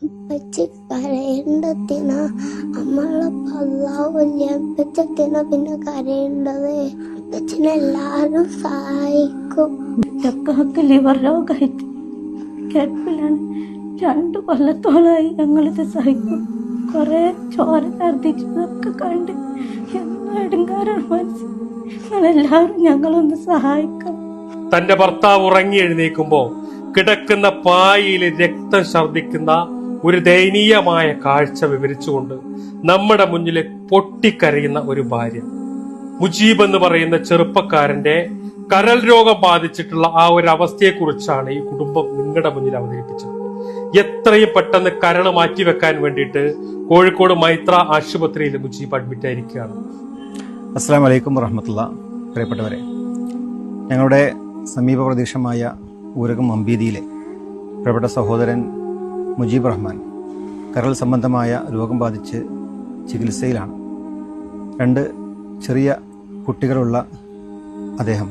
കരയേണ്ടതിനാ നമ്മളെ പല്ലാവില്ല പിന്നെ കരയേണ്ടത് എല്ലാരും സഹായിക്കും. ചക്കാക്ക് ലിവർ രോഗമായിട്ട് കിടപ്പിലാണ്. 2 കൊല്ലത്തോളമായി ഞങ്ങളിത് സഹിക്കും. കുറെ ചോര ഛർദിച്ചതൊക്കെ കണ്ട് എടുങ്കാരാണ് മനസ്സ്. നിങ്ങളെല്ലാവരും ഞങ്ങളൊന്ന് സഹായിക്കാം. തന്റെ ഭർത്താവ് ഉറങ്ങി എഴുന്നേൽക്കുമ്പോ കിടക്കുന്ന പായയിൽ രക്തം ഛർദിക്കുന്ന ഒരു ദയനീയമായ കാഴ്ച വിവരിച്ചുകൊണ്ട് നമ്മുടെ മുന്നിൽ പൊട്ടിക്കരയുന്ന ഒരു ഭാര്യ. മുജീബ് എന്ന് പറയുന്ന ചെറുപ്പക്കാരന്റെ കരൾ രോഗം ബാധിച്ചിട്ടുള്ള ആ ഒരു അവസ്ഥയെക്കുറിച്ചാണ് ഈ കുടുംബം നിങ്ങളുടെ മുന്നിൽ അവതരിപ്പിച്ചത്. എത്രയും പെട്ടെന്ന് കരൾ മാറ്റിവെക്കാൻ വേണ്ടിയിട്ട് കോഴിക്കോട് മൈത്ര ആശുപത്രിയിൽ മുജീബ് അഡ്മിറ്റ് ആയിരിക്കുകയാണ്. അസ്സലാമു അലൈക്കും വറഹ്മത്തുള്ളാഹി. പ്രിയപ്പെട്ടവരെ, ഞങ്ങളുടെ സമീപ പ്രദേശമായ ഊരകം അമ്പീതിയിലെ പ്രിയപ്പെട്ട സഹോദരൻ മുജീബ് റഹ്മാൻ കരൾ സംബന്ധമായ രോഗം ബാധിച്ച് ചികിത്സയിലാണ്. 2 ചെറിയ കുട്ടികളുള്ള അദ്ദേഹം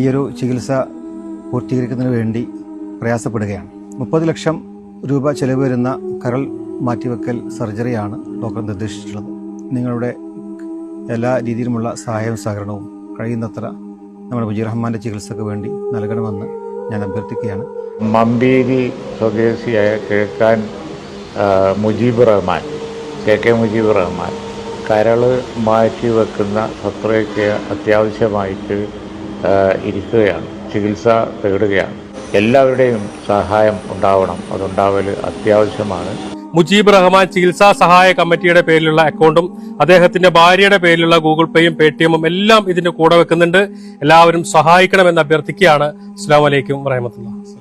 ഈയൊരു ചികിത്സ പൂർത്തീകരിക്കുന്നതിന് വേണ്ടി പ്രയാസപ്പെടുകയാണ്. 30 ലക്ഷം രൂപ ചെലവ് വരുന്ന കരൾ മാറ്റിവെക്കൽ സർജറിയാണ് ഡോക്ടർ നിർദ്ദേശിച്ചിട്ടുള്ളത്. നിങ്ങളുടെ എല്ലാ രീതിയിലുമുള്ള സഹായവും സഹകരണവും കഴിയുന്നത്ര നമ്മുടെ മുജീബ് റഹ്മാന്റെ ചികിത്സക്ക് വേണ്ടി നൽകണമെന്ന് ഞാൻ അഭ്യർത്ഥിക്കുകയാണ്. മമ്പേരി സ്വദേശിയായ കിഴക്കാൻ മുജീബ് റഹ്മാൻ, KK മുജീബ് റഹ്മാൻ കരള് മാറ്റിവെക്കുന്ന ശസ്ത്രക്രിയ അത്യാവശ്യമായിട്ട് ഇരിക്കുകയാണ്, ചികിത്സ തേടുകയാണ്. എല്ലാവരുടെയും സഹായം ഉണ്ടാവണം, അതുണ്ടാവൽ അത്യാവശ്യമാണ്. മുജീബ് റഹ്മാൻ ചികിത്സാ സഹായ കമ്മിറ്റിയുടെ പേരിലുള്ള അക്കൗണ്ടും അദ്ദേഹത്തിന്റെ ഭാര്യയുടെ പേരിലുള്ള ഗൂഗിൾ പേയും പേടിഎമ്മും എല്ലാം ഇതിന്റെ കൂടെ വെക്കുന്നുണ്ട്. എല്ലാവരും സഹായിക്കണമെന്ന് അഭ്യർത്ഥിക്കുകയാണ്. അസ്സലാമു അലൈക്കും വറഹ്മത്തുള്ളാഹി.